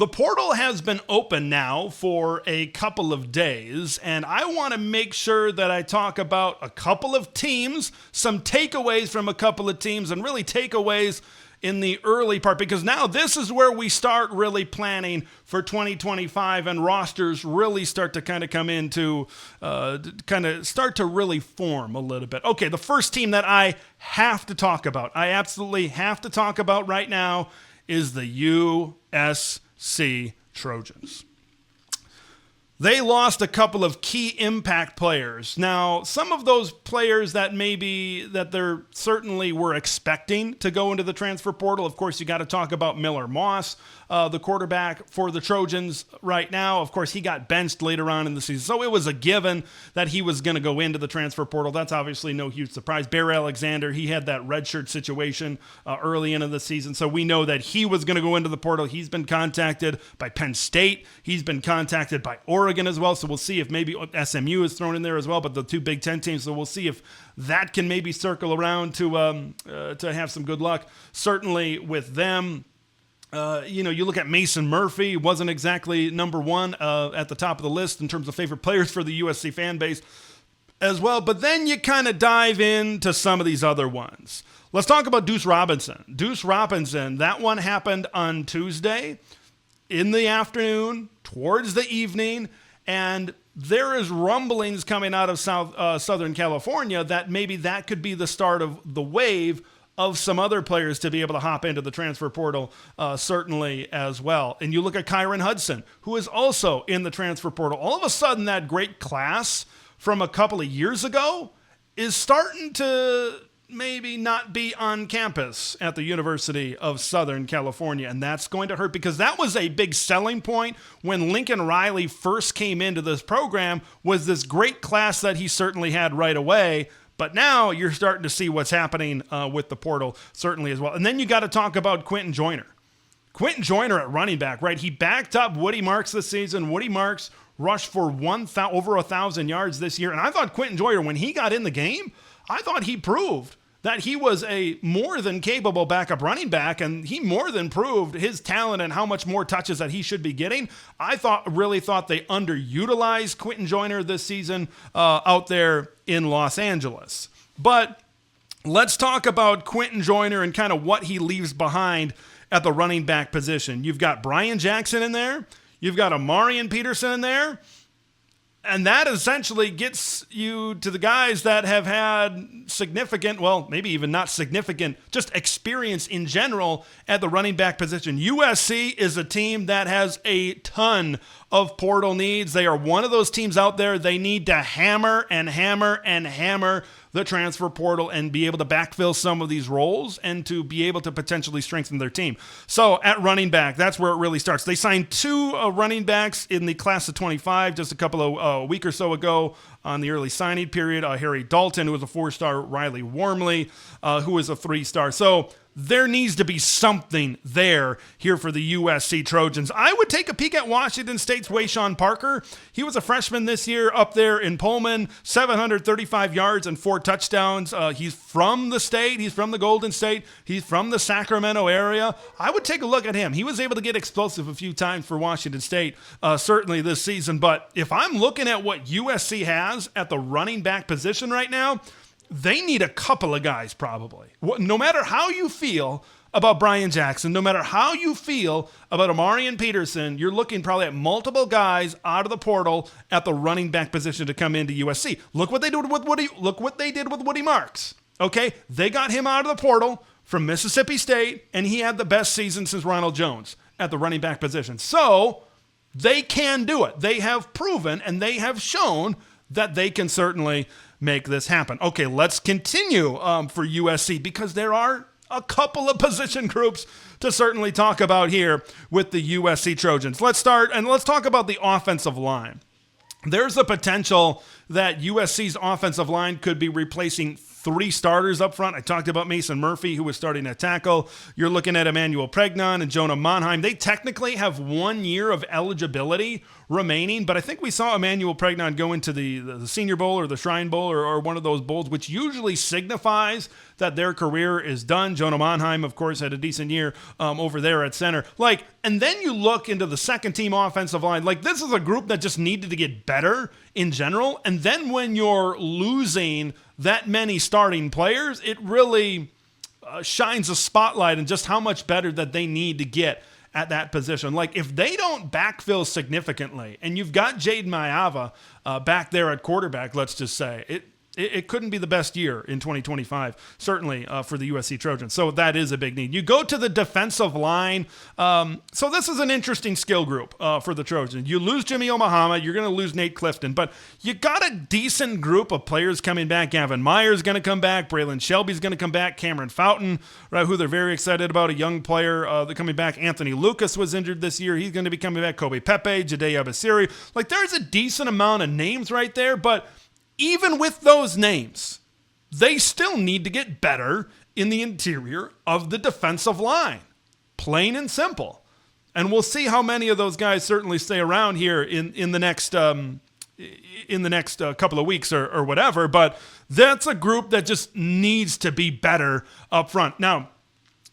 The portal has been open now for a couple of days, and I want to make sure that I talk about a couple of teams, some takeaways from a couple of teams, and really takeaways in the early part, because now this is where we start really planning for 2025 and rosters really start to kind of come into, start to really form a little bit. Okay, the first team that I have to talk about, I absolutely have to talk about right now is the USC Trojans. They lost a couple of key impact players. Now, some of those players that they're certainly were expecting to go into the transfer portal. Of course, you got to talk about Miller Moss, the quarterback for the Trojans right now. Of course, he got benched later on in the season. So it was a given that he was going to go into the transfer portal. That's obviously no huge surprise. Bear Alexander, he had that redshirt situation early into the season. So we know that he was going to go into the portal. He's been contacted by Penn State. He's been contacted by Oregon as well. So we'll see if maybe SMU is thrown in there as well, but the two Big Ten teams. So we'll see if that can maybe circle around to have some good luck. Certainly with them. You look at Mason Murphy, wasn't exactly number one at the top of the list in terms of favorite players for the USC fan base as well. But then you kind of dive into some of these other ones. Let's talk about Deuce Robinson. Deuce Robinson, that one happened on Tuesday in the afternoon, towards the evening, and there is rumblings coming out of Southern California that maybe that could be the start of the wave of some other players to be able to hop into the transfer portal, certainly as well. And you look at Kyron Hudson, who is also in the transfer portal. All of a sudden, that great class from a couple of years ago is starting to maybe not be on campus at the University of Southern California. And that's going to hurt because that was a big selling point when Lincoln Riley first came into this program, was this great class that he certainly had right away. But now you're starting to see what's happening with the portal, certainly as well. And then you got to talk about Quentin Joyner. Quentin Joyner at running back, right? He backed up Woody Marks this season. Woody Marks rushed for over 1,000 yards this year. And I thought Quentin Joyner, when he got in the game, I thought he proved that he was a more than capable backup running back, and he more than proved his talent and how much more touches that he should be getting. I really thought they underutilized Quentin Joyner this season out there in Los Angeles. But let's talk about Quentin Joyner and kind of what he leaves behind at the running back position. You've got Brian Jackson in there. You've got Amarian Peterson in there. And that essentially gets you to the guys that have had significant, well, maybe even not significant, just experience in general at the running back position. USC is a team that has a ton of portal needs. They are one of those teams out there. They need to hammer and hammer and hammer the transfer portal and be able to backfill some of these roles and to be able to potentially strengthen their team. So at running back, that's where it really starts. They signed two running backs in the class of 25 just a couple of a week or so ago on the early signing period. Harry Dalton, who was a 4-star, Riley Wormley, who is a 3-star. So there needs to be something there here for the USC Trojans. I would take a peek at Washington State's Wayshawn Parker. He was a freshman this year up there in Pullman, 735 yards and 4 touchdowns. He's from the state. He's from the Golden State. He's from the Sacramento area. I would take a look at him. He was able to get explosive a few times for Washington State, certainly this season. But if I'm looking at what USC has at the running back position right now, they need a couple of guys probably. No matter how you feel about Brian Jackson, no matter how you feel about Amarian Peterson, you're looking probably at multiple guys out of the portal at the running back position to come into USC. Look what they did with Woody. Look what they did with Woody Marks. Okay, they got him out of the portal from Mississippi State, and he had the best season since Ronald Jones at the running back position. So they can do it. They have proven and they have shown that they can certainly make this happen. Okay, let's continue for USC because there are a couple of position groups to certainly talk about here with the USC Trojans. Let's start and let's talk about the offensive line. There's a potential that USC's offensive line could be replacing 3 starters up front. I talked about Mason Murphy, who was starting at tackle. You're looking at Emmanuel Pregnon and Jonah Monheim. They technically have 1 year of eligibility remaining, but I think we saw Emmanuel Pregnon go into the Senior Bowl or the Shrine Bowl or one of those bowls, which usually signifies that their career is done. Jonah Monheim, of course, had a decent year over there at center. And then you look into the second team offensive line. This is a group that just needed to get better in general. And then when you're losing that many starting players, it really shines a spotlight on just how much better that they need to get at that position. If they don't backfill significantly, and you've got Jaden Maiava back there at quarterback, let's just say, it couldn't be the best year in 2025, certainly for the USC Trojans. So that is a big need. You go to the defensive line. So this is an interesting skill group for the Trojans. You lose Jimmy Omahama. You're going to lose Nate Clifton. But you got a decent group of players coming back. Gavin Meyer's going to come back. Braylon Shelby's going to come back. Cameron Fountain, right, who they're very excited about, a young player that's coming back. Anthony Lucas was injured this year. He's going to be coming back. Kobe Pepe, Jade Abasiri. There's a decent amount of names right there, but even with those names, they still need to get better in the interior of the defensive line. Plain and simple. And we'll see how many of those guys certainly stay around here in the next couple of weeks or whatever. But that's a group that just needs to be better up front. Now,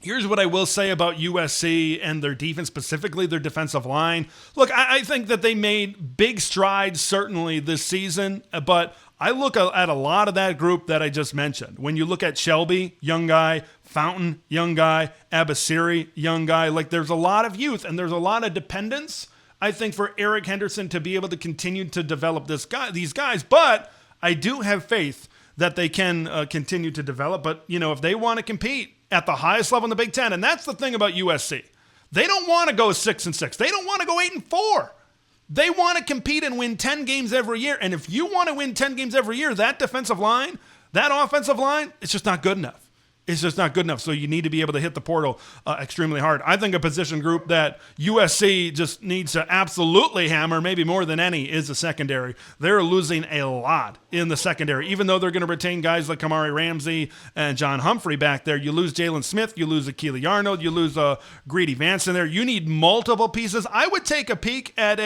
here's what I will say about USC and their defense, specifically their defensive line. Look, I think that they made big strides certainly this season, but I look at a lot of that group that I just mentioned. When you look at Shelby, young guy, Fountain, young guy, Abasiri, young guy, there's a lot of youth and there's a lot of dependence, I think, for Eric Henderson to be able to continue to develop these guys. But I do have faith that they can continue to develop. But, if they want to compete at the highest level in the Big Ten, and that's the thing about USC, they don't want to go 6-6. They don't want to go 8-4. They want to compete and win 10 games every year. And if you want to win 10 games every year, that defensive line, that offensive line, it's just not good enough. It's just not good enough. So you need to be able to hit the portal extremely hard. I think a position group that USC just needs to absolutely hammer, maybe more than any, is the secondary. They're losing a lot in the secondary. Even though they're going to retain guys like Kamari Ramsey and John Humphrey back there, you lose Jalen Smith, you lose Akili Arnold, you lose Greedy Vance in there. You need multiple pieces. I would take a peek at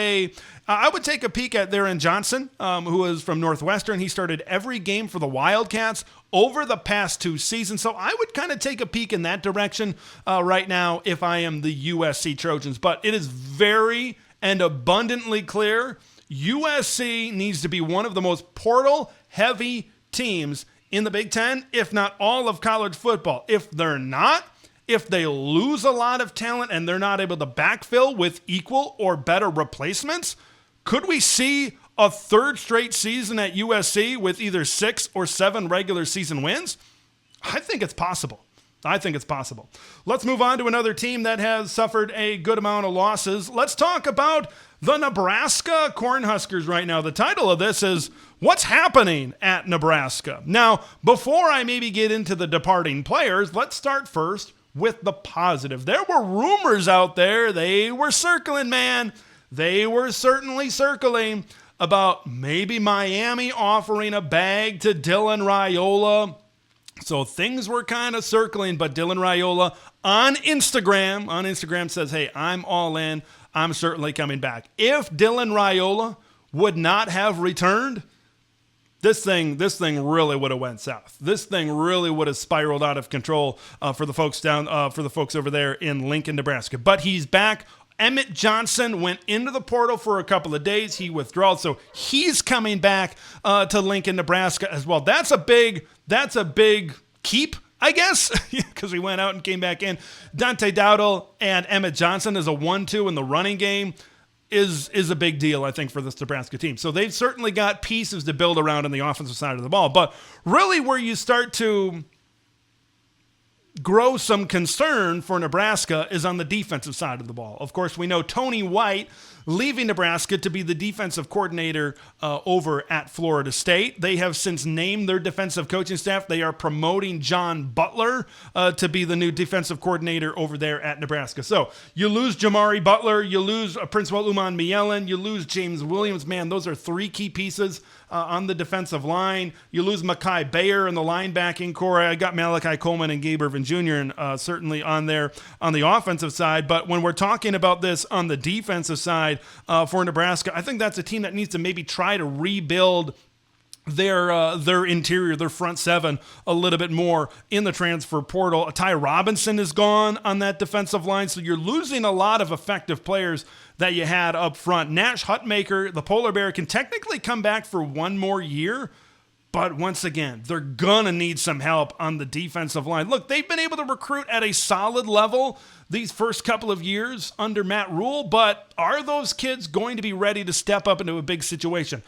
Darren Johnson, who is from Northwestern. He started every game for the Wildcats over the past 2 seasons. So I would kind of take a peek in that direction right now if I am the USC Trojans. But it is very and abundantly clear USC needs to be one of the most portal-heavy teams in the Big Ten, if not all of college football. If they're not, if they lose a lot of talent and they're not able to backfill with equal or better replacements, could we see a third straight season at USC with either 6 or 7 regular season wins? I think it's possible. Let's move on to another team that has suffered a good amount of losses. Let's talk about the Nebraska Cornhuskers right now. The title of this is What's Happening at Nebraska? Now, before I maybe get into the departing players, let's start first with the positive. There were rumors out there. They were circling, man. They were certainly circling about maybe Miami offering a bag to Dylan Raiola. So things were kind of circling, but Dylan Raiola on Instagram says, hey, I'm all in. I'm certainly coming back. If Dylan Raiola would not have returned, this thing really would have went south. This thing really would have spiraled out of control for the folks over there in Lincoln, Nebraska. But he's back. Emmett Johnson went into the portal for a couple of days. He withdrew, so he's coming back to Lincoln, Nebraska as well. That's a big keep, I guess, because he went out and came back in. Dante Dowdle and Emmett Johnson as a 1-2 in the running game is a big deal, I think, for this Nebraska team. So they've certainly got pieces to build around on the offensive side of the ball. But really where you start to grow some concern for Nebraska is on the defensive side of the ball. Of course, we know Tony White leaving Nebraska to be the defensive coordinator over at Florida State. They have since named their defensive coaching staff. They are promoting John Butler to be the new defensive coordinator over there at Nebraska. So you lose Jamari Butler, you lose Principal Uman Mielen, you lose James Williams. Man, those are 3 key pieces on the defensive line. You lose Makai Bayer in the linebacking core. I got Malachi Coleman and Gabe Irvin Jr. and certainly on there on the offensive side. But when we're talking about this on the defensive side for Nebraska, I think that's a team that needs to maybe try to rebuild their interior, their front seven a little bit more in the transfer portal. Ty Robinson is gone on that defensive line, so you're losing a lot of effective players that you had up front. Nash Hutmaker, the Polar Bear, can technically come back for one more year, but once again, they're going to need some help on the defensive line. Look, they've been able to recruit at a solid level these first couple of years under Matt Rule, but are those kids going to be ready to step up into a big situation?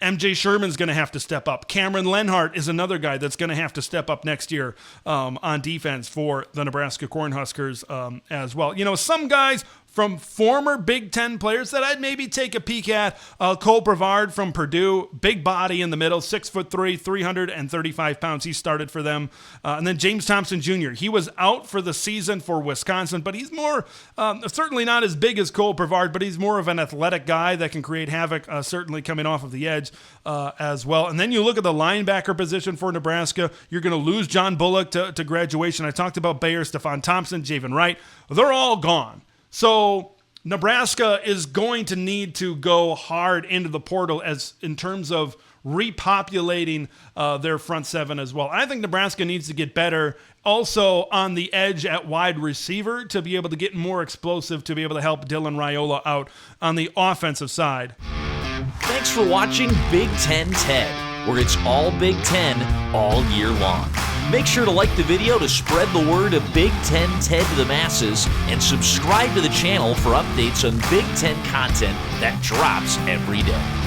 MJ Sherman's going to have to step up. Cameron Lenhart is another guy that's going to have to step up next year on defense for the Nebraska Cornhuskers as well. You know, some guys from former Big Ten players that I'd maybe take a peek at. Cole Brevard from Purdue, big body in the middle, 6'3", 335 pounds. He started for them. And then James Thompson Jr. He was out for the season for Wisconsin, but he's more, certainly not as big as Cole Brevard, but he's more of an athletic guy that can create havoc, certainly coming off of the edge as well. And then you look at the linebacker position for Nebraska. You're going to lose John Bullock to graduation. I talked about Bayer, Stephon Thompson, Javen Wright. They're all gone. So Nebraska is going to need to go hard into the portal as in terms of repopulating their front seven as well. I think Nebraska needs to get better also on the edge at wide receiver to be able to get more explosive, to be able to help Dylan Raiola out on the offensive side. Thanks for watching Big Ten Ted, where it's all Big Ten all year long. Make sure to like the video to spread the word of Big Ten Ted to the masses, and subscribe to the channel for updates on Big Ten content that drops every day.